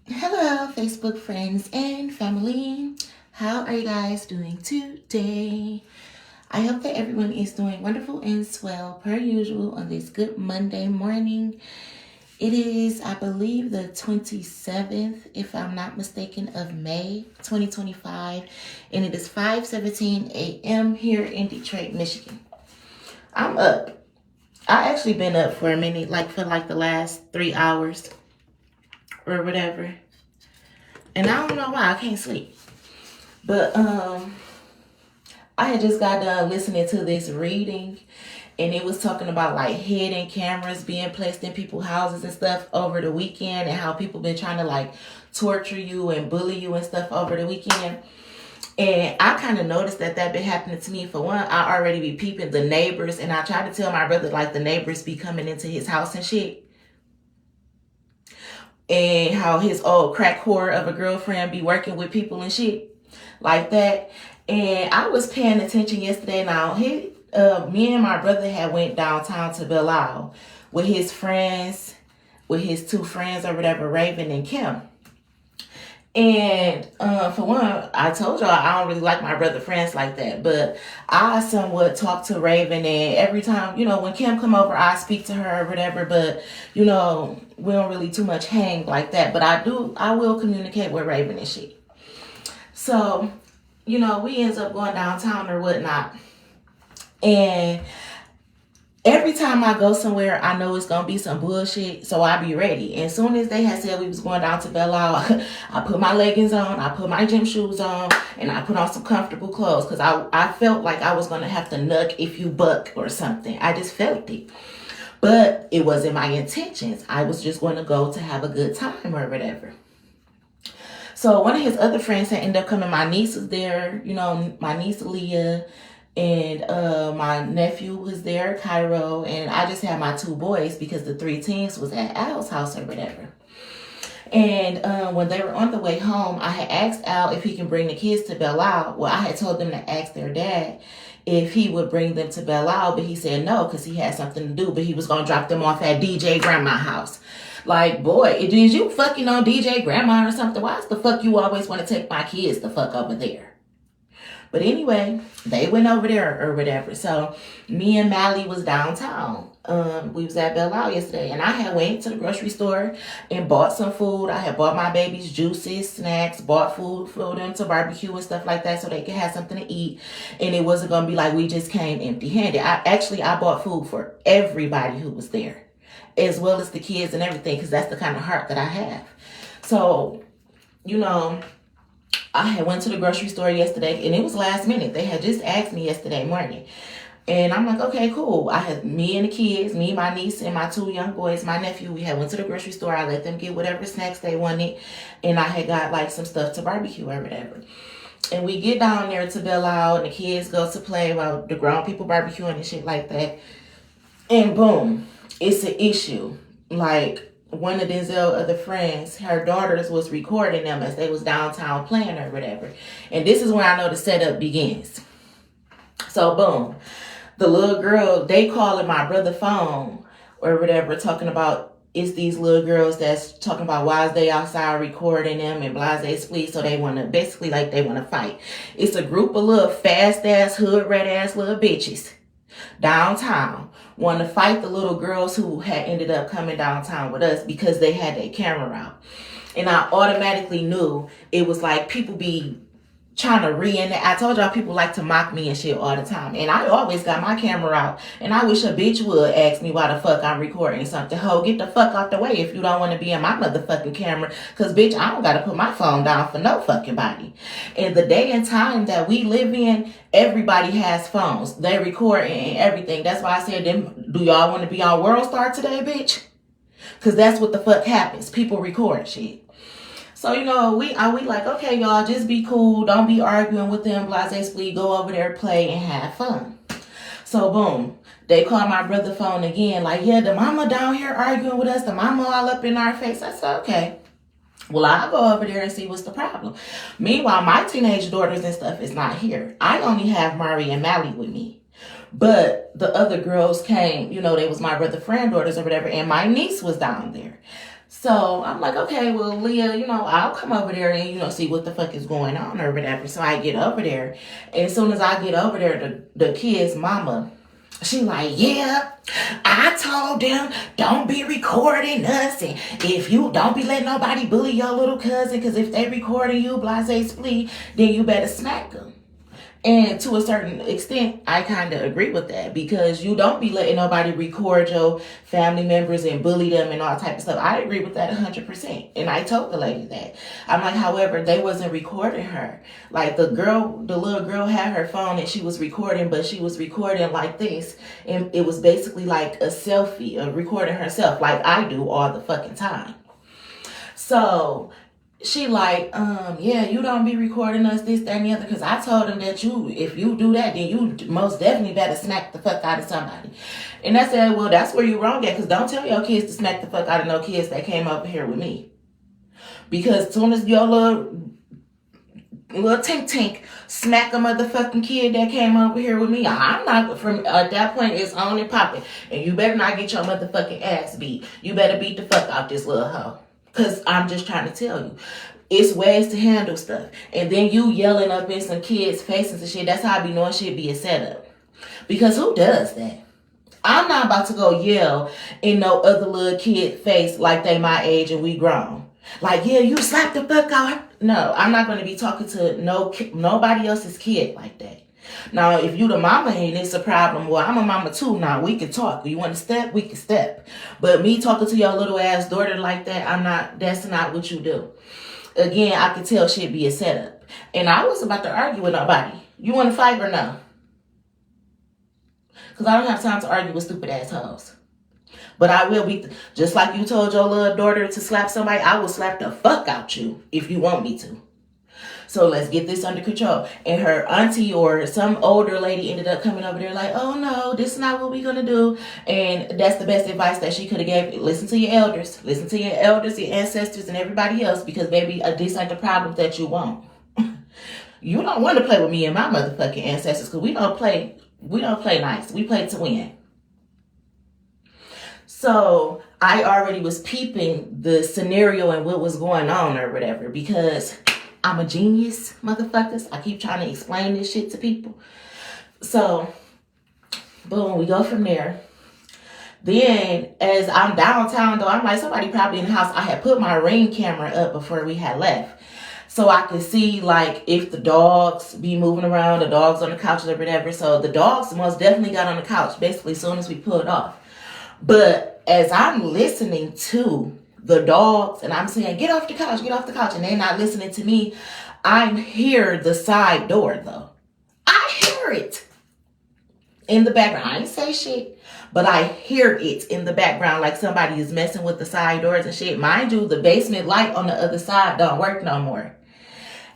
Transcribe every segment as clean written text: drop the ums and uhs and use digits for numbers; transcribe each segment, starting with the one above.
Hello, Facebook friends and family. How are you guys doing today? I hope that everyone is doing wonderful and swell per usual on this good Monday morning. It is, I believe, the 27th, if I'm not mistaken, of May 2025, and it is 5:17 a.m. here in Detroit, Michigan. I'm up. I actually been up for a minute, for the last 3 hours or whatever. And I don't know why I can't sleep. But I had just got done listening to this reading, and it was talking about like hidden cameras being placed in people's houses and stuff over the weekend, and how people been trying to like torture you and bully you and stuff over the weekend. And I kind of noticed that been happening to me. For one, I already be peeping the neighbors, and I try to tell my brother like the neighbors be coming into his house and shit, and how his old crack whore of a girlfriend be working with people and shit like that. And I was paying attention yesterday. Now, me and my brother had went downtown to Belle Isle with his friends, with his two friends or whatever, Raven and Kim. And for one, I told y'all I don't really like my brother friends like that, but I somewhat talk to Raven, and every time, when Kim come over, I speak to her or whatever, but we don't really too much hang like that. But I will communicate with Raven and shit. So, we ends up going downtown or whatnot. And every time I go somewhere, I know it's gonna be some bullshit, so I be ready. And as soon as they had said we was going down to Belle Isle, I put my leggings on, I put my gym shoes on, and I put on some comfortable clothes, because I felt like I was gonna have to nuck if you buck or something. I just felt it. But it wasn't my intentions. I was just going to go to have a good time or whatever. So one of his other friends had ended up coming. My niece was there, my niece Leah, and my nephew was there, Cairo, and I just had my two boys because the three teens was at Al's house or whatever. And when they were on the way home, I had asked Al if he can bring the kids to Belle Isle. Well, I had told them to ask their dad if he would bring them to Belle Isle, but he said no because he had something to do, but he was going to drop them off at DJ Grandma's house. Like, boy, did you fucking on DJ Grandma or something? Why the fuck you always want to take my kids the fuck over there? But anyway, they went over there or whatever. So me and Mally was downtown. We was at Belle Isle yesterday, and I had went to the grocery store and bought some food. I had bought my babies juices, snacks, bought food for them to barbecue and stuff like that so they could have something to eat. And it wasn't going to be like we just came empty-handed. I bought food for everybody who was there, as well as the kids and everything, because that's the kind of heart that I have. So, I had went to the grocery store yesterday, and it was last minute. They had just asked me yesterday morning. And I'm like, okay, cool. I had me and the kids, me, my niece, and my two young boys, my nephew. We had went to the grocery store. I let them get whatever snacks they wanted. And I had got like some stuff to barbecue or whatever. And we get down there to Belle Isle, and the kids go to play while the grown people barbecuing and shit like that. And boom, it's an issue. Like, one of Denzel's other friends, her daughters was recording them as they was downtown playing or whatever. And this is where I know the setup begins. So boom, the little girl, they calling my brother's phone or whatever, talking about it's these little girls that's talking about why is they outside recording them and blase split. So they want to basically they want to fight. It's a group of little fast ass hood red ass little bitches downtown want to fight the little girls who had ended up coming downtown with us because they had their camera out. And I automatically knew it was like people be trying to reenact. I told y'all people like to mock me and shit all the time. And I always got my camera out. And I wish a bitch would ask me why the fuck I'm recording something. Ho, get the fuck out the way if you don't want to be in my motherfucking camera. Because, bitch, I don't got to put my phone down for no fucking body. In the day and time that we live in, everybody has phones. They record and everything. That's why I said, do y'all want to be on World Star today, bitch? Because that's what the fuck happens. People record shit. So, we like, okay, y'all, just be cool. Don't be arguing with them. Blase split. Go over there, play, and have fun. So, boom. They call my brother phone again. Like, yeah, the mama down here arguing with us. The mama all up in our face. I said, okay. Well, I'll go over there and see what's the problem. Meanwhile, my teenage daughters and stuff is not here. I only have Mari and Mally with me. But the other girls came, they was my brother friend daughters or whatever. And my niece was down there. So I'm like, okay, well, Leah, I'll come over there and, see what the fuck is going on or whatever. So I get over there. And as soon as I get over there, the kid's mama, she like, yeah, I told them don't be recording us. And if you don't be letting nobody bully your little cousin, because if they recording you, blase splee, then you better smack them. And to a certain extent, I kind of agree with that, because you don't be letting nobody record your family members and bully them and all type of stuff. I agree with that 100%. And I told the lady that. I'm like, however, they wasn't recording her. Like the little girl had her phone and she was recording, but she was recording like this. And it was basically like a selfie of recording herself like I do all the fucking time. So she like, yeah, you don't be recording us, this, that, and the other, because I told him that if you do that, then you most definitely better smack the fuck out of somebody. And I said, well, that's where you're wrong at, because don't tell your kids to smack the fuck out of no kids that came over here with me. Because as soon as your little tink smack a motherfucking kid that came over here with me, I'm not, from at that point, it's on and popping. And you better not get your motherfucking ass beat. You better beat the fuck out this little hoe. Because I'm just trying to tell you, it's ways to handle stuff. And then you yelling up in some kids' faces and shit, that's how I be knowing shit be a setup. Because who does that? I'm not about to go yell in no other little kid face like they my age and we grown. Like, yeah, you slapped the fuck out. No, I'm not going to be talking to nobody else's kid like that. Now, if you the mama and it's a problem, well, I'm a mama too now. We can talk. You want to step? We can step. But me talking to your little ass daughter like that, that's not what you do. Again, I can tell shit be a setup. And I was about to argue with nobody. You want to fight or no? Because I don't have time to argue with stupid assholes. But I will be, just like you told your little daughter to slap somebody, I will slap the fuck out you if you want me to. So let's get this under control. And her auntie or some older lady ended up coming over there like, oh no, this is not what we're going to do. And that's the best advice that she could have gave. Listen to your elders. Listen to your elders, your ancestors, and everybody else, because baby, this ain't the problem that you want. You don't want to play with me and my motherfucking ancestors, because we don't play nice. We play to win. So I already was peeping the scenario and what was going on or whatever, because I'm a genius, motherfuckers. I keep trying to explain this shit to people. So, boom, we go from there. Then, as I'm downtown, though, I'm like, somebody probably in the house. I had put my Ring camera up before we had left. So I could see, like, if the dogs be moving around, the dogs on the couch or whatever. So the dogs most definitely got on the couch, basically, as soon as we pulled off. But as I'm listening to the dogs, and I'm saying, get off the couch, and they're not listening to me, I hear the side door, though. I hear it in the background. I ain't say shit, but I hear it in the background like somebody is messing with the side doors and shit. Mind you, the basement light on the other side don't work no more.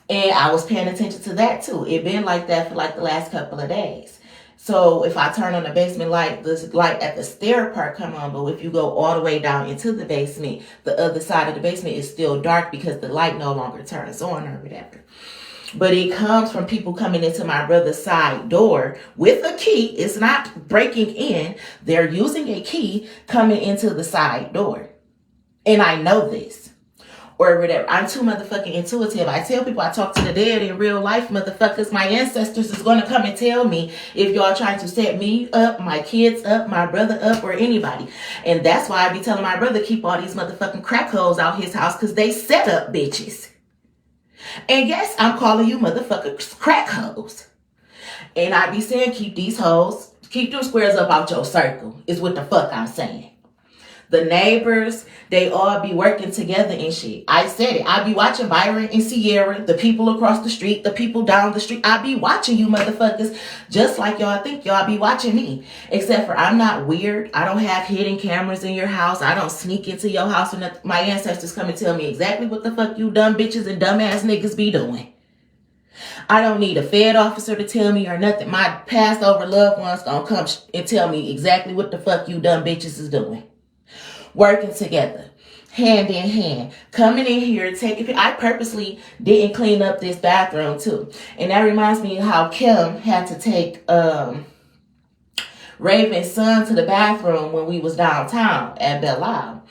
And I was paying attention to that, too. It been like that for like the last couple of days. So if I turn on the basement light, the light at the stair part come on. But if you go all the way down into the basement, the other side of the basement is still dark because the light no longer turns on or whatever. But it comes from people coming into my brother's side door with a key. It's not breaking in. They're using a key coming into the side door. And I know this. Or whatever. I'm too motherfucking intuitive. I tell people I talk to the dead in real life, motherfuckers. My ancestors is going to come and tell me if y'all trying to set me up, my kids up, my brother up, or anybody. And that's why I be telling my brother keep all these motherfucking crack hoes out his house, because they set up bitches. And yes, I'm calling you motherfuckers crack hoes. And I be saying keep these hoes, keep them squares up out your circle, is what the fuck I'm saying. The neighbors, they all be working together and shit. I said it. I be watching Byron and Sierra, the people across the street, the people down the street. I be watching you motherfuckers just like y'all think y'all be watching me. Except for I'm not weird. I don't have hidden cameras in your house. I don't sneak into your house and my ancestors come and tell me exactly what the fuck you dumb bitches and dumbass niggas be doing. I don't need a Fed officer to tell me or nothing. My passed over loved ones gonna come and tell me exactly what the fuck you dumb bitches is doing. Working together, hand in hand, coming in here, taking. I purposely didn't clean up this bathroom too, and that reminds me of how Kim had to take Raven's son to the bathroom when we was downtown at Belle Isle.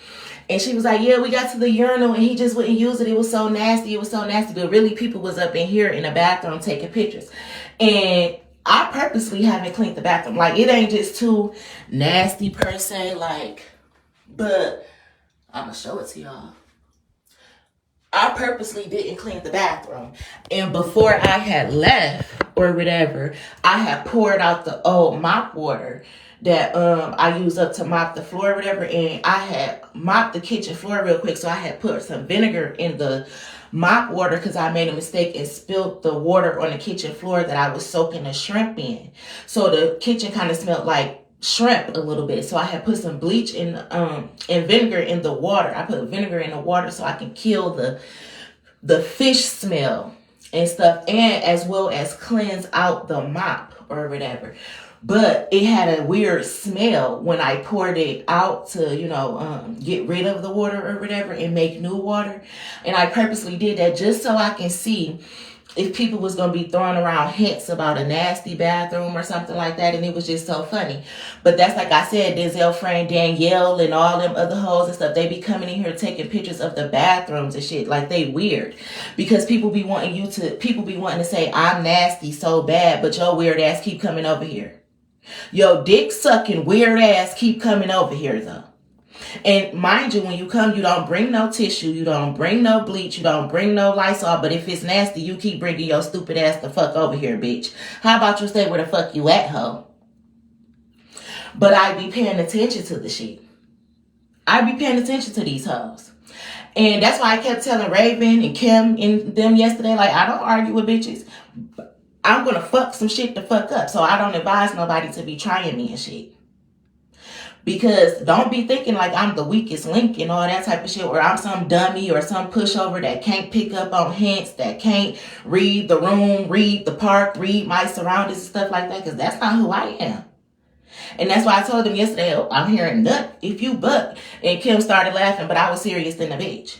And she was like, yeah, we got to the urinal and he just wouldn't use it. It was so nasty. It was so nasty. But really, people was up in here in the bathroom taking pictures. And I purposely haven't cleaned the bathroom. Like, it ain't just too nasty per se. Like, but I'm going to show it to y'all. I purposely didn't clean the bathroom. And before I had left or whatever, I had poured out the old mop water that I used up to mop the floor or whatever. And I had mopped the kitchen floor real quick. So I had put some vinegar in the mop water because I made a mistake and spilled the water on the kitchen floor that I was soaking the shrimp in. So the kitchen kind of smelled like shrimp a little bit. So I had put some bleach and vinegar in the water. I put vinegar in the water so I can kill the fish smell and stuff, and as well as cleanse out the mop or whatever. But it had a weird smell when I poured it out to, get rid of the water or whatever and make new water. And I purposely did that just so I can see if people was going to be throwing around hints about a nasty bathroom or something like that. And it was just so funny. But that's like I said, Denzel friend Danielle and all them other hoes and stuff, they be coming in here taking pictures of the bathrooms and shit. Like, they weird. Because people be wanting to say, I'm nasty so bad, but your weird ass keep coming over here. Yo, dick sucking weird ass keep coming over here though. And mind you, when you come, you don't bring no tissue, you don't bring no bleach, you don't bring no Lysol, but if it's nasty, you keep bringing your stupid ass the fuck over here, bitch. How about you stay where the fuck you at, ho? But I be paying attention to the shit. I be paying attention to these hoes. And that's why I kept telling Raven and Kim and them yesterday, like, I don't argue with bitches. I'm gonna fuck some shit to fuck up. So I don't advise nobody to be trying me and shit. Because don't be thinking like I'm the weakest link and all that type of shit, or I'm some dummy or some pushover that can't pick up on hints, that can't read the room, read the park, read my surroundings and stuff like that, because that's not who I am. And that's why I told them yesterday, oh, I'm hearing nut if you buck. And Kim started laughing, but I was serious than a bitch.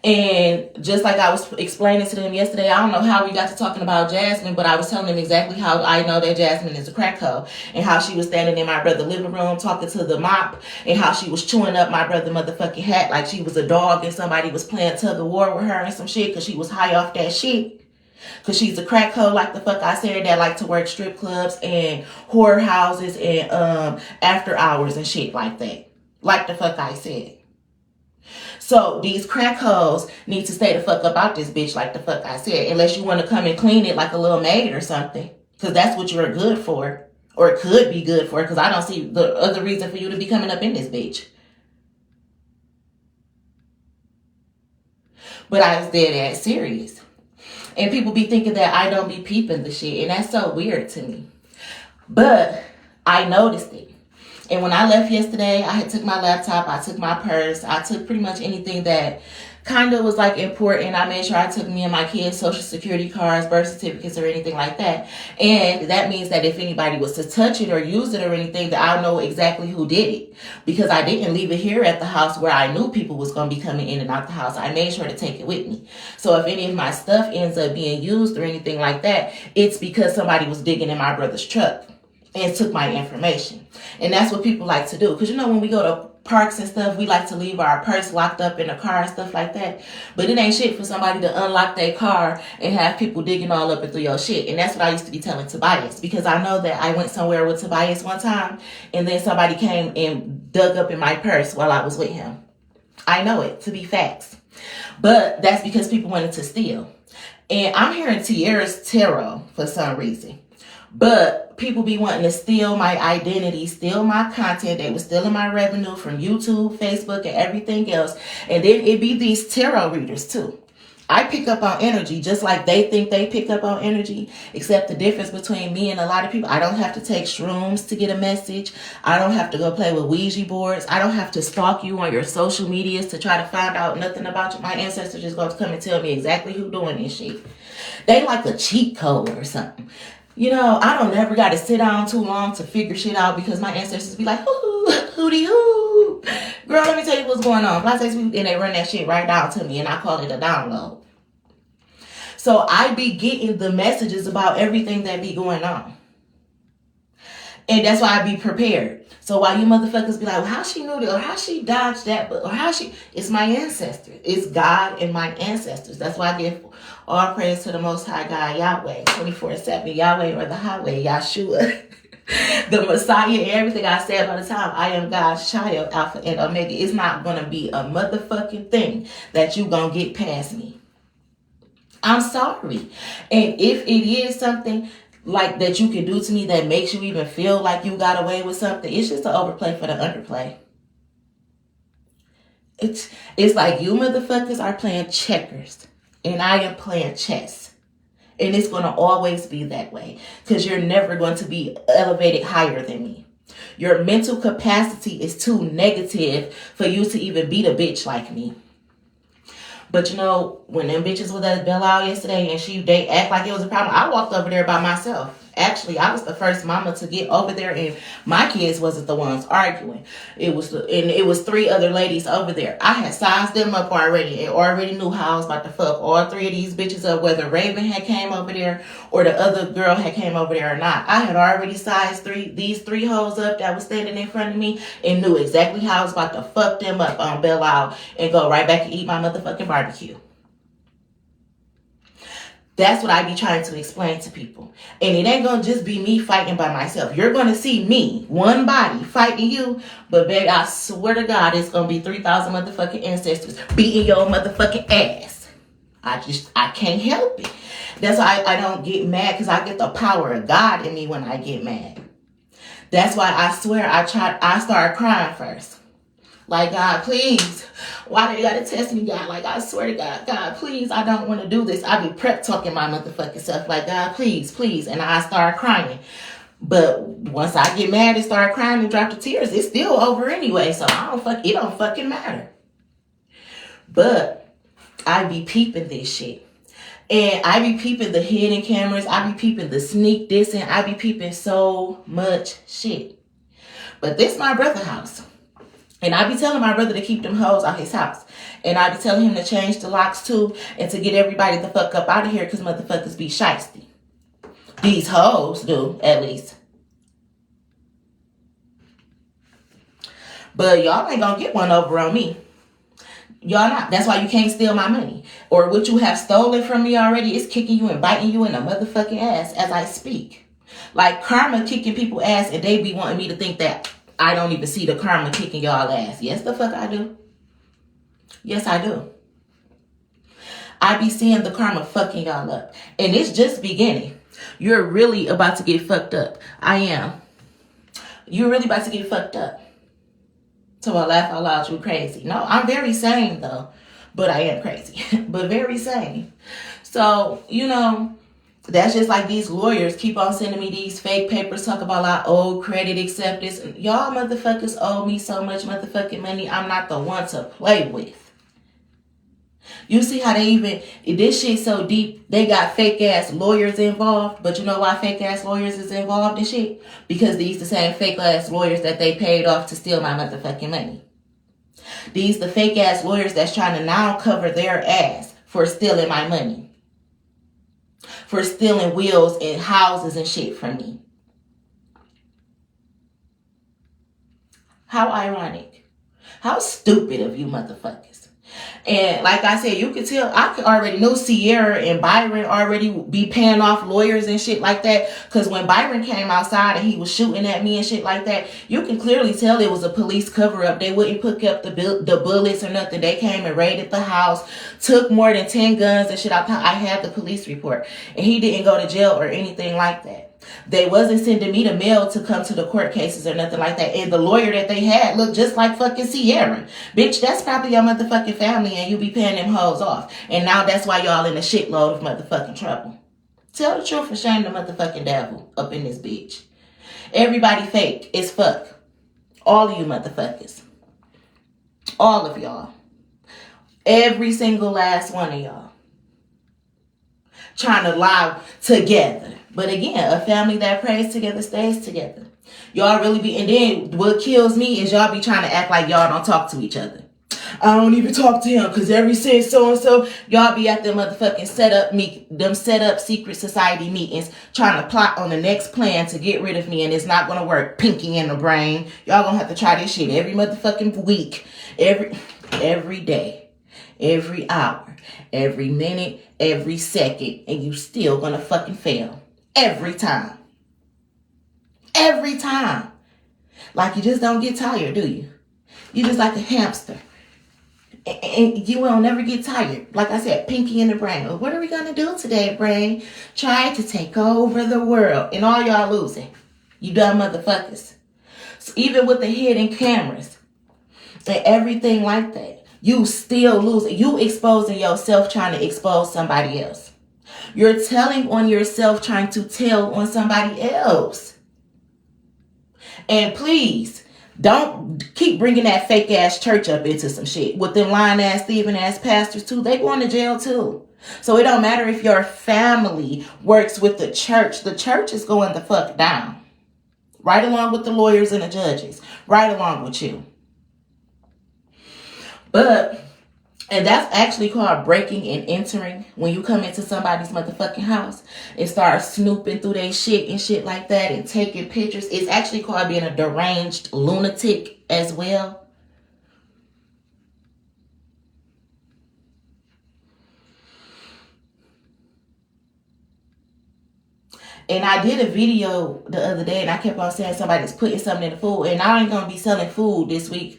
And just like I was explaining to them yesterday, I don't know how we got to talking about Jasmine, but I was telling them exactly how I know that Jasmine is a crack hoe, and how she was standing in my brother's living room talking to the mop, and how she was chewing up my brother motherfucking hat like she was a dog and somebody was playing tug of war with her and some shit because she was high off that shit. Because she's a crack hoe, like the fuck I said, that like to work strip clubs and whore houses and after hours and shit like that. Like the fuck I said. So these crack hoes need to stay the fuck up out this bitch, like the fuck I said. Unless you want to come and clean it like a little maid or something. Because that's what you're good for. Or it could be good for. Because I don't see the other reason for you to be coming up in this bitch. But I was dead ass serious. And people be thinking that I don't be peeping the shit. And that's so weird to me. But I noticed it. And when I left yesterday, I had took my laptop, I took my purse, I took pretty much anything that kind of was like important. I made sure I took me and my kids' social security cards, birth certificates, or anything like that. And that means that if anybody was to touch it or use it or anything, that I'll know exactly who did it. Because I didn't leave it here at the house where I knew people was going to be coming in and out the house. I made sure to take it with me. So if any of my stuff ends up being used or anything like that, it's because somebody was digging in my brother's truck and took my information. And that's what people like to do. Because, when we go to parks and stuff, we like to leave our purse locked up in the car and stuff like that. But it ain't shit for somebody to unlock their car and have people digging all up into your shit. And that's what I used to be telling Tobias. Because I know that I went somewhere with Tobias one time, and then somebody came and dug up in my purse while I was with him. I know it to be facts. But that's because people wanted to steal. And I'm hearing Tierra's tarot for some reason. But people be wanting to steal my identity, steal my content. They were stealing my revenue from YouTube, Facebook, and everything else. And then it be these tarot readers too. I pick up on energy just like they think they pick up on energy. Except the difference between me and a lot of people, I don't have to take shrooms to get a message. I don't have to go play with Ouija boards. I don't have to stalk you on your social medias to try to find out nothing about you. My ancestors just going to come and tell me exactly who doing this shit. They like a cheat code or something. I don't never got to sit down too long to figure shit out because my ancestors be like, hooty hoo. Girl, let me tell you what's going on. And they run that shit right down to me, and I call it a download. So I be getting the messages about everything that be going on. And that's why I be prepared. So while you motherfuckers be like, well, how she knew that, or how she dodged that, or how she, it's my ancestors. It's God and my ancestors. That's why I give all praise to the Most High God, Yahweh, 24/7, Yahweh or the Highway, Yahshua, the Messiah, everything I say all the time. I am God's child, Alpha and Omega. It's not going to be a motherfucking thing that you going to get past me. I'm sorry. And if it is something like that you can do to me that makes you even feel like you got away with something, it's just an overplay for the underplay. It's like you motherfuckers are playing checkers and I am playing chess. And it's going to always be that way because you're never going to be elevated higher than me. Your mental capacity is too negative for you to even beat a bitch like me. But you know, when them bitches was at Belle Isle yesterday and they act like it was a problem, I walked over there by myself. Actually, I was the first mama to get over there, and my kids wasn't the ones arguing. It was 3 other ladies over there. I had sized them up already and already knew how I was about to fuck all 3 of these bitches up, whether Raven had came over there or the other girl had came over there or not. I had already sized these 3 hoes up that was standing in front of me and knew exactly how I was about to fuck them up on Belle Isle and go right back and eat my motherfucking barbecue. That's what I be trying to explain to people. And it ain't going to just be me fighting by myself. You're going to see me, one body, fighting you. But baby, I swear to God, it's going to be 3,000 motherfucking ancestors beating your motherfucking ass. I can't help it. That's why I don't get mad, because I get the power of God in me when I get mad. That's why I swear I started crying first. Like, God, please, why they gotta test me, God? Like, I swear to God, God, please, I don't want to do this. I be prep talking my motherfucking self. Like, God, please, please. And I start crying. But once I get mad and start crying and drop the tears, it's still over anyway. So it don't fucking matter. But I be peeping this shit. And I be peeping the hidden cameras. I be peeping the sneak dissing. I be peeping so much shit. But this my brother's house. And I be telling my brother to keep them hoes out his house. And I be telling him to change the locks too. And to get everybody the fuck up out of here, because motherfuckers be shiesty. These hoes do, at least. But y'all ain't gonna get one over on me. Y'all not. That's why you can't steal my money. Or what you have stolen from me already is kicking you and biting you in the motherfucking ass as I speak. Like karma kicking people ass, and they be wanting me to think that I don't even see the karma kicking y'all ass. Yes, the fuck I do. Yes, I do. I be seeing the karma fucking y'all up. And it's just beginning. You're really about to get fucked up. I am. You're really about to get fucked up. So I laugh out loud, you crazy. No, I'm very sane though. But I am crazy. But very sane. So, you know, that's just like these lawyers keep on sending me these fake papers, talk about like old credit acceptance. Y'all motherfuckers owe me so much motherfucking money. I'm not the one to play with. You see how this shit so deep, they got fake ass lawyers involved. But you know why fake ass lawyers is involved in shit? Because these the same fake ass lawyers that they paid off to steal my motherfucking money. These the fake ass lawyers that's trying to now cover their ass for stealing my money. For stealing wheels and houses and shit from me. How ironic. How stupid of you motherfuckers. And like I said, you could tell, I already know Sierra and Byron already be paying off lawyers and shit like that. Because when Byron came outside and he was shooting at me and shit like that, you can clearly tell it was a police cover-up. They wouldn't pick up the bullets or nothing. They came and raided the house, took more than 10 guns and shit. I had the police report. And he didn't go to jail or anything like that. They wasn't sending me the mail to come to the court cases or nothing like that. And the lawyer that they had looked just like fucking Sierra. Bitch, that's probably your motherfucking family and you be paying them hoes off. And now that's why y'all in a shitload of motherfucking trouble. Tell the truth and shame the motherfucking devil up in this bitch. Everybody fake as fuck. All of you motherfuckers. All of y'all. Every single last one of y'all. Trying to lie together. But again, a family that prays together stays together. Y'all really be, and then what kills me is y'all be trying to act like y'all don't talk to each other. I don't even talk to him because every since so-and-so, y'all be at them motherfucking set up secret society meetings trying to plot on the next plan to get rid of me, and it's not going to work. Pinky in the brain. Y'all going to have to try this shit every motherfucking week, every day, every hour, every minute, every second, and you still going to fucking fail. Every time. Every time. Like you just don't get tired, do you? You just like a hamster. And you will never get tired. Like I said, pinky in the brain. Well, what are we going to do today, brain? Try to take over the world. And all y'all losing. You dumb motherfuckers. So even with the hidden cameras and everything like that, you still losing. You exposing yourself trying to expose somebody else. You're telling on yourself trying to tell on somebody else. And please, don't keep bringing that fake ass church up into some shit. With them lying ass, thieving ass pastors too. They going to jail too. So it don't matter if your family works with the church. The church is going the fuck down. Right along with the lawyers and the judges. Right along with you. And that's actually called breaking and entering. When you come into somebody's motherfucking house and start snooping through their shit and shit like that and taking pictures. It's actually called being a deranged lunatic as well. And I did a video the other day and I kept on saying somebody's putting something in the food. And I ain't going to be selling food this week.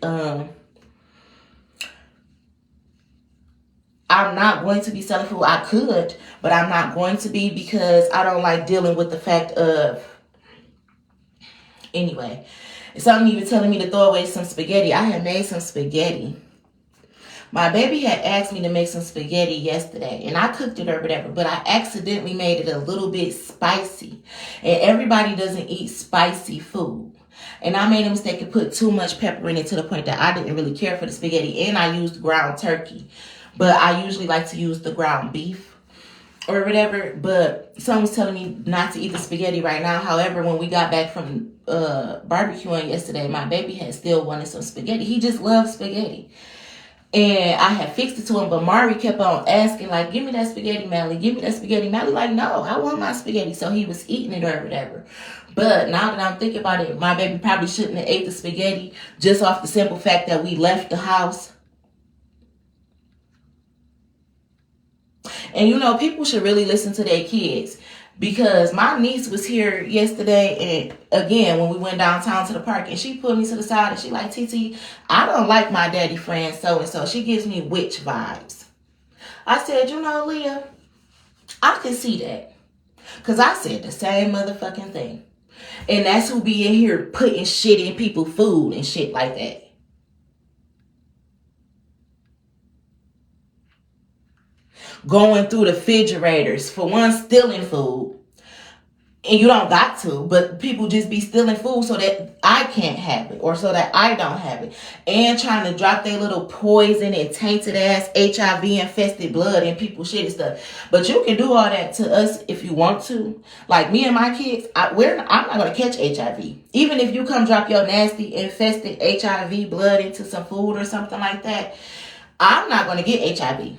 I'm not going to be selling food. I could, but I'm not going to be because I don't like dealing with the fact of... Anyway, something even telling me to throw away some spaghetti. I had made some spaghetti. My baby had asked me to make some spaghetti yesterday, and I cooked it or whatever, but I accidentally made it a little bit spicy. And everybody doesn't eat spicy food. And I made a mistake and put too much pepper in it to the point that I didn't really care for the spaghetti, and I used ground turkey. But I usually like to use the ground beef or whatever. But someone's telling me not to eat the spaghetti right now. However, when we got back from barbecuing yesterday, my baby had still wanted some spaghetti. He just loves spaghetti. And I had fixed it to him, but Mari kept on asking, like, give me that spaghetti, Mally. Give me that spaghetti, Mally. Like, no, I want my spaghetti. So he was eating it or whatever. But now that I'm thinking about it, my baby probably shouldn't have ate the spaghetti just off the simple fact that we left the house. And, you know, people should really listen to their kids. Because my niece was here yesterday, and again, when we went downtown to the park, and she pulled me to the side, and she like, TT, I don't like my daddy friend so-and-so. She gives me witch vibes. I said, you know, Leah, I can see that. Because I said the same motherfucking thing. And that's who be in here putting shit in people's food and shit like that. Going through the refrigerators, for one, stealing food. And you don't got to, but people just be stealing food so that I can't have it or so that I don't have it. And trying to drop their little poison and tainted ass HIV infested blood in people's shit and stuff. But you can do all that to us if you want to. Like me and my kids, I'm not going to catch HIV. Even if you come drop your nasty infested HIV blood into some food or something like that, I'm not going to get HIV.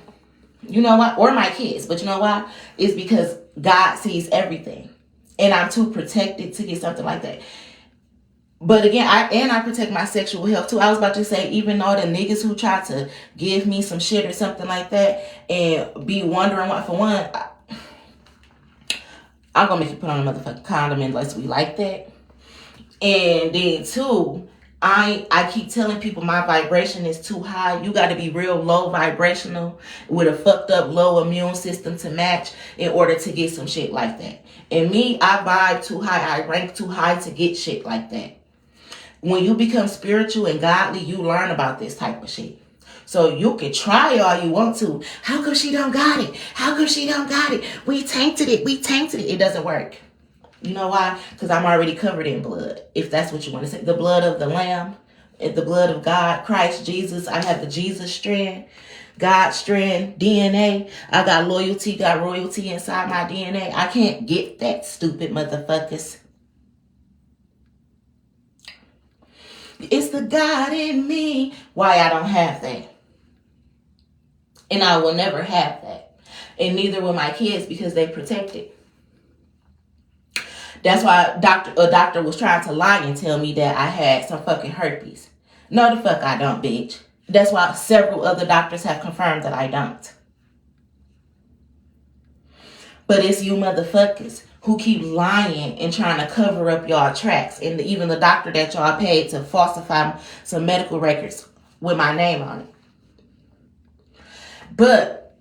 You know what? Or my kids. But you know why? It's because God sees everything. And I'm too protected to get something like that. But again, I protect my sexual health too. I was about to say, even all the niggas who try to give me some shit or something like that and be wondering what, for one, I'm going to make you put on a motherfucking condom unless we like that. And then two, I keep telling people my vibration is too high. You got to be real low vibrational with a fucked up low immune system to match in order to get some shit like that. And me, I vibe too high. I rank too high to get shit like that. When you become spiritual and godly, you learn about this type of shit. So you can try all you want to. How come she don't got it? How come she don't got it? We tainted it. It doesn't work. You know why? Because I'm already covered in blood, if that's what you want to say. The blood of the Lamb, the blood of God, Christ Jesus. I have the Jesus strand, God strand, DNA. I got loyalty, got royalty inside my DNA. I can't get that, stupid motherfuckers. It's the God in me. Why I don't have that. And I will never have that. And neither will my kids because they protected. That's why a doctor was trying to lie and tell me that I had some fucking herpes. No, the fuck I don't, bitch. That's why several other doctors have confirmed that I don't. But it's you motherfuckers who keep lying and trying to cover up y'all tracks. And even the doctor that y'all paid to falsify some medical records with my name on it. But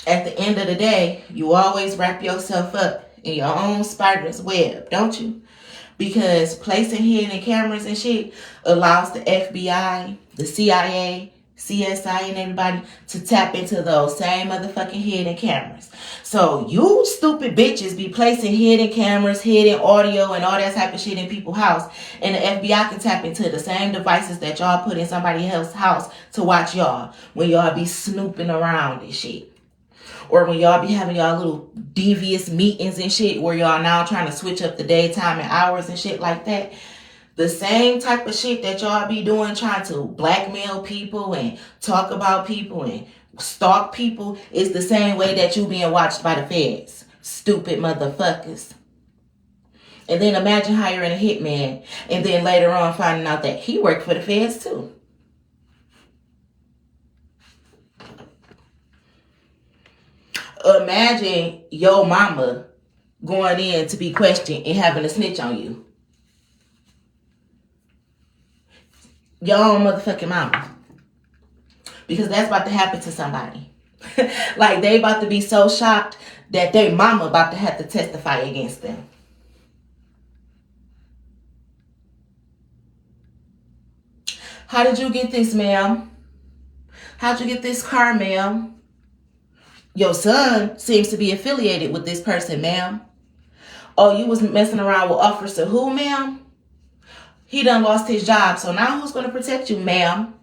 at the end of the day, you always wrap yourself up in your own spider's web, don't you? Because placing hidden cameras and shit allows the FBI, the CIA, CSI, and everybody to tap into those same motherfucking hidden cameras. So you stupid bitches be placing hidden cameras, hidden audio, and all that type of shit in people's house, and the FBI can tap into the same devices that y'all put in somebody else's house to watch y'all when y'all be snooping around and shit. Or when y'all be having y'all little devious meetings and shit where y'all now trying to switch up the daytime and hours and shit like that. The same type of shit that y'all be doing, trying to blackmail people and talk about people and stalk people, is the same way that you being watched by the feds. Stupid motherfuckers. And then imagine hiring a hitman and then later on finding out that he worked for the feds too. Imagine your mama going in to be questioned and having a snitch on you. Your own motherfucking mama. Because that's about to happen to somebody. Like they about to be so shocked that their mama about to have to testify against them. How did you get this, ma'am? How'd you get this car, ma'am? Your son seems to be affiliated with this person, ma'am. Oh, you was messing around with Officer who, ma'am? He done lost his job, so now who's going to protect you, ma'am?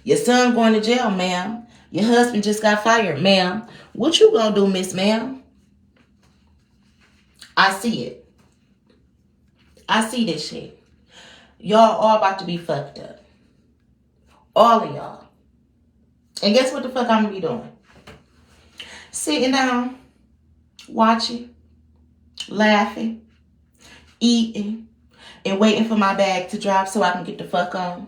Your son going to jail, ma'am. Your husband just got fired, ma'am. What you gonna do, miss, ma'am? I see it. I see this shit. Y'all all about to be fucked up. All of y'all. And guess what the fuck I'm gonna be doing? Sitting down, watching, laughing, eating, and waiting for my bag to drop so I can get the fuck on.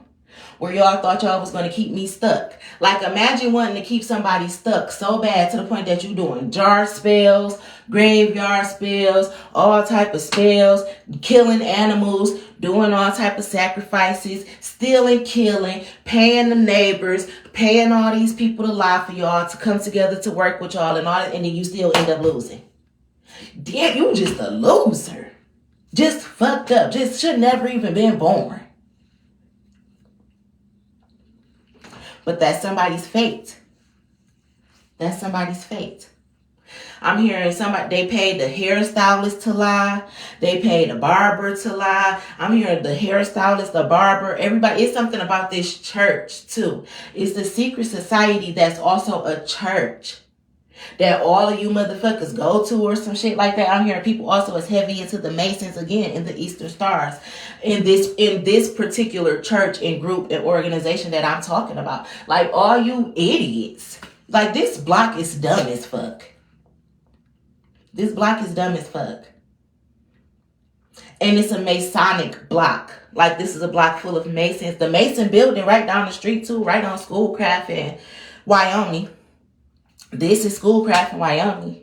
Where y'all thought y'all was going to keep me stuck. Like imagine wanting to keep somebody stuck so bad to the point that you doing jar spells, graveyard spells, all type of spells, killing animals, doing all type of sacrifices, stealing, killing, paying the neighbors, paying all these people to lie for y'all to come together to work with y'all and all that, and then you still end up losing. Damn, you just a loser. Just fucked up. Just should never even been born. But that's somebody's fate. That's somebody's fate. I'm hearing somebody, they paid the hairstylist to lie. They paid the barber to lie. I'm hearing the hairstylist, the barber, everybody. It's something about this church too. It's the secret society that's also a church that all of you motherfuckers go to or some shit like that. I'm hearing people also as heavy into the Masons again in the Eastern Stars in this particular church and group and organization that I'm talking about. Like all you idiots. Like this block is dumb as fuck. This block is dumb as fuck. And it's a Masonic block. Like this is a block full of Masons. The Mason building right down the street too, right on Schoolcraft in Wyoming. This is Schoolcraft in Wyoming.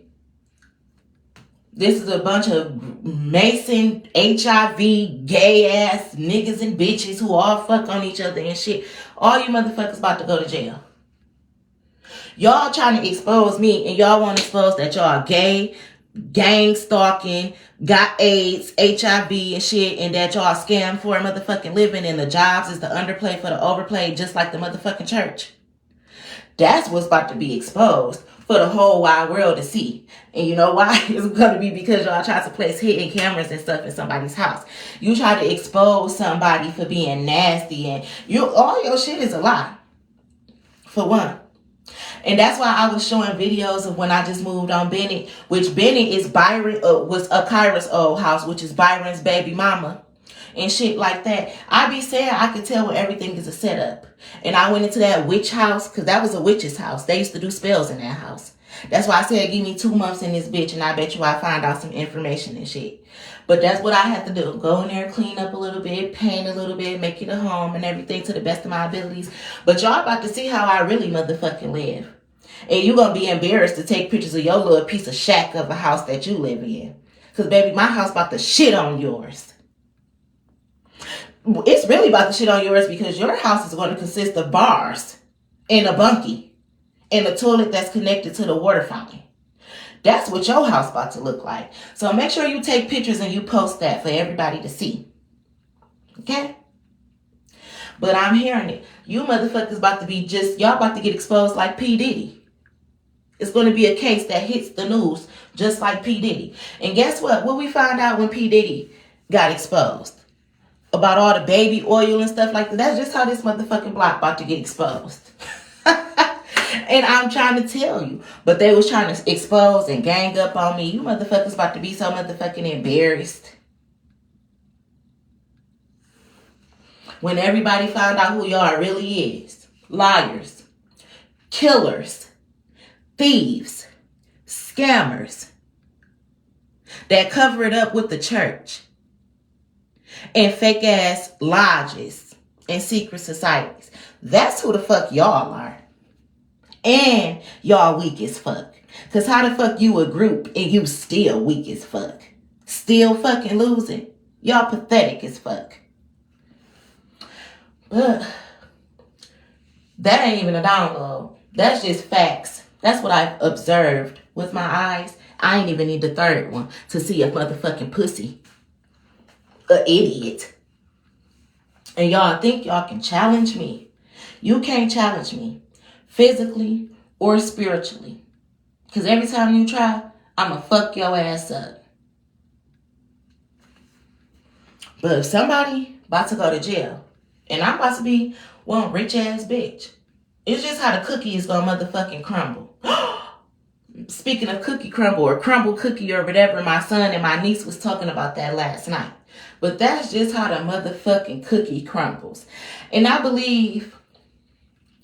This is a bunch of Mason, HIV, gay ass niggas and bitches who all fuck on each other and shit. All you motherfuckers about to go to jail. Y'all trying to expose me and y'all want to expose that y'all gay, gang stalking, got AIDS, HIV and shit, and that y'all scam for a motherfucking living and the jobs is the underplay for the overplay just like the motherfucking church. That's what's about to be exposed for the whole wide world to see. And you know why? It's going to be because y'all try to place hidden cameras and stuff in somebody's house. You try to expose somebody for being nasty and all your shit is a lie. For one. And that's why I was showing videos of when I just moved on Bennett, which Bennett is was Kyra's old house, which is Byron's baby mama. and shit like that. I be saying I could tell when everything is a setup. And I went into that witch house, because that was a witch's house. They used to do spells in that house. That's why I said give me 2 months in this bitch, and I bet you I find out some information and shit. But that's what I have to do. Go in there, clean up a little bit, paint a little bit, make it a home and everything to the best of my abilities. But y'all about to see how I really motherfucking live. And you gonna be embarrassed to take pictures of your little piece of shack of a house that you live in. Because, baby, my house about to shit on yours. It's really about to shit on yours because your house is going to consist of bars and a bunkie and a toilet that's connected to the water fountain. That's what your house about to look like. So make sure you take pictures and you post that for everybody to see. Okay? But I'm hearing it. You motherfuckers about to be y'all about to get exposed like P. Diddy. It's going to be a case that hits the news just like P. Diddy. And guess what? What we found out when P. Diddy got exposed? About all the baby oil and stuff like that. That's just how this motherfucking block about to get exposed. And I'm trying to tell you. But they was trying to expose and gang up on me. You motherfuckers about to be so motherfucking embarrassed. When everybody found out who y'all really is. Liars. Killers. Thieves, scammers that cover it up with the church and fake ass lodges and secret societies. That's who the fuck y'all are. And y'all weak as fuck. Because how the fuck you a group and you still weak as fuck? Still fucking losing. Y'all pathetic as fuck. But that ain't even a download. That's just facts. That's what I've observed with my eyes. I ain't even need the third one to see a motherfucking pussy. A idiot. And y'all think y'all can challenge me. You can't challenge me. Physically or spiritually. Because every time you try, I'ma fuck your ass up. But if somebody about to go to jail, and I'm about to be one rich ass bitch, it's just how the cookie is gonna motherfucking crumble. Speaking of cookie crumble or crumble cookie or whatever, my son and my niece was talking about that last night. But that's just how the motherfucking cookie crumbles. And I believe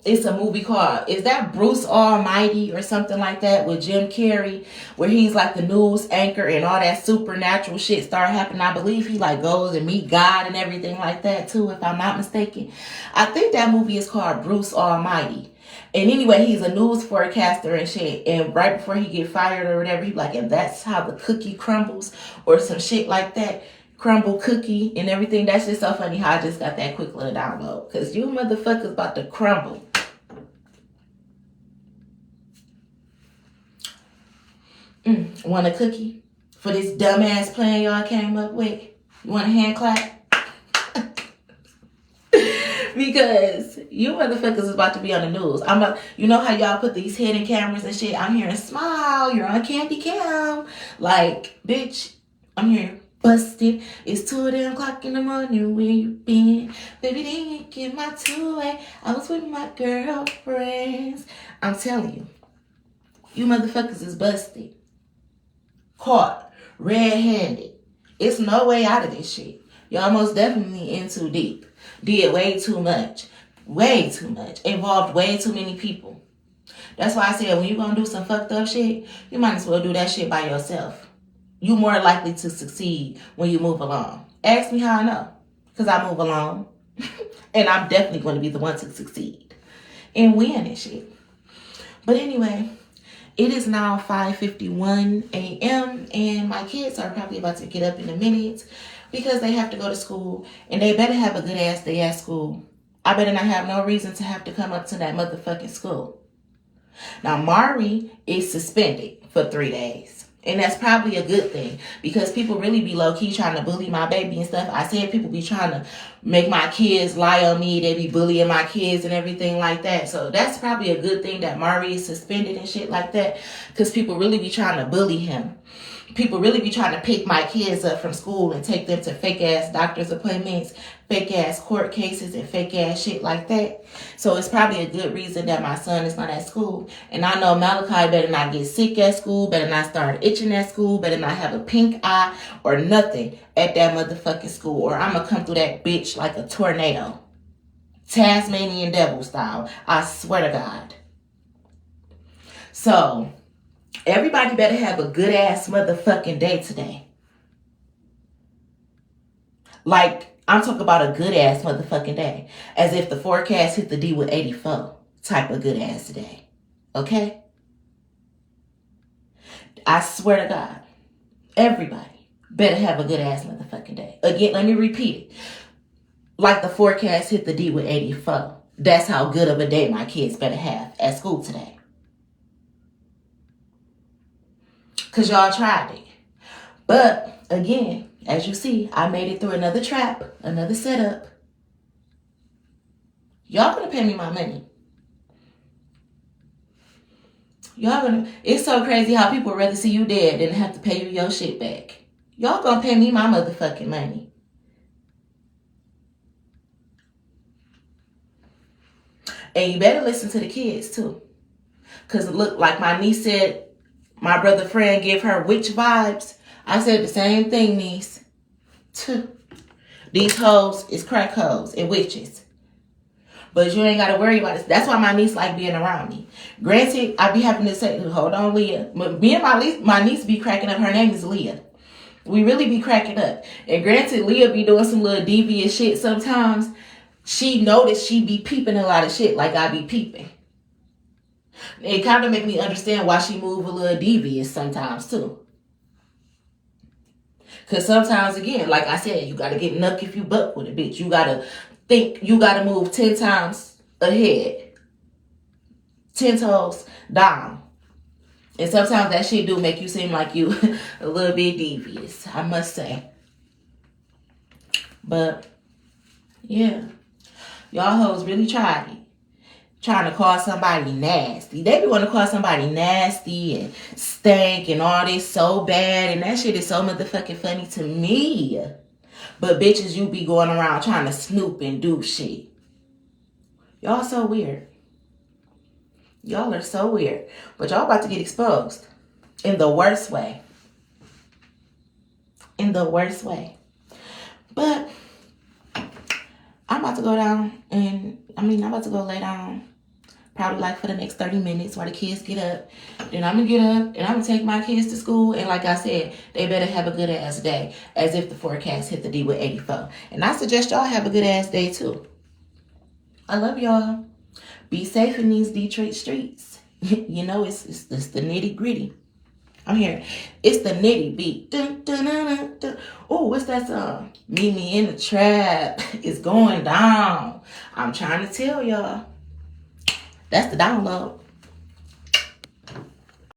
it's a movie called, is that Bruce Almighty or something like that with Jim Carrey, where he's like the news anchor and all that supernatural shit start happening. I believe he like goes and meet God and everything like that too, if I'm not mistaken. I think that movie is called Bruce Almighty. And anyway, he's a news forecaster and shit. And right before he get fired or whatever, he's like, and that's how the cookie crumbles or some shit like that. Crumble cookie and everything. That's just so funny how I just got that quick little download. Because you motherfuckers about to crumble. Want a cookie for this dumbass plan y'all came up with? You want a hand clap? Because you motherfuckers is about to be on the news. You know how y'all put these hidden cameras and shit? I'm hearing smile, you're on candy cam. Like, bitch, I'm hearing busted. It's 2 damn o'clock in the morning. Where you been? Baby, didn't get my 2-way. I was with my girlfriends. I'm telling you, you motherfuckers is busted. Caught. Red-handed. It's no way out of this shit. Y'all most definitely in too deep. Did way too much. Way too much. Involved way too many people. That's why I said when you gonna do some fucked up shit, you might as well do that shit by yourself. You more likely to succeed when you move along. Ask me how I know. Because I move along. And I'm definitely going to be the one to succeed. And win and shit. But anyway, it is now 5:51 a.m. and my kids are probably about to get up in a minute because they have to go to school. And they better have a good ass day at school. I better not have no reason to have to come up to that motherfucking school. Now, Mari is suspended for 3 days. And that's probably a good thing because people really be low-key trying to bully my baby and stuff. I said people be trying to make my kids lie on me. They be bullying my kids and everything like that. So that's probably a good thing that Mari is suspended and shit like that because people really be trying to bully him. People really be trying to pick my kids up from school and take them to fake ass doctor's appointments, fake ass court cases, and fake ass shit like that. So it's probably a good reason that my son is not at school. And I know Malachi better not get sick at school, better not start itching at school, better not have a pink eye or nothing at that motherfucking school, or I'm gonna come through that bitch like a tornado. Tasmanian devil style. I swear to God. So everybody better have a good ass motherfucking day today. Like, I'm talking about a good ass motherfucking day. As if the forecast hit the D with 84 type of good ass day. Okay? I swear to God, everybody better have a good ass motherfucking day. Again, let me repeat it. Like the forecast hit the D with 84. That's how good of a day my kids better have at school today. Because y'all tried it. But, again, as you see, I made it through another trap, another setup. Y'all gonna pay me my money. It's so crazy how people would rather see you dead than have to pay you your shit back. Y'all gonna pay me my motherfucking money. And you better listen to the kids, too. Because look, like my niece said, my brother friend gave her witch vibes. I said the same thing, niece. These hoes is crack hoes and witches. But you ain't got to worry about it. That's why my niece like being around me. Granted, I be having to say, hold on, Leah. Me and my niece be cracking up. Her name is Leah. We really be cracking up. And granted, Leah be doing some little devious shit sometimes. She noticed she be peeping a lot of shit like I be peeping. It kind of make me understand why she move a little devious sometimes too. Because sometimes, again, like I said, you got to get nuck if you buck with a bitch. You got to think, you got to move 10 times ahead. 10 toes down. And sometimes that shit do make you seem like you a little bit devious, I must say. But, yeah. Y'all hoes really tried it. Trying to call somebody nasty. They be want to call somebody nasty and stank and all this so bad. And that shit is so motherfucking funny to me. But bitches, you be going around trying to snoop and do shit. Y'all so weird. Y'all are so weird. But y'all about to get exposed. In the worst way. In the worst way. But I'm about to go down and, I'm about to go lay down. Probably like for the next 30 minutes while the kids get up. Then I'm going to get up and I'm going to take my kids to school. And like I said, they better have a good ass day. As if the forecast hit the D with 84. And I suggest y'all have a good ass day too. I love y'all. Be safe in these Detroit streets. You know, it's the nitty gritty. I'm here. It's the nitty beat. Dun, dun, dun, dun, dun. Oh, what's that song? Meet me in the trap. It's going down. I'm trying to tell y'all. That's the download.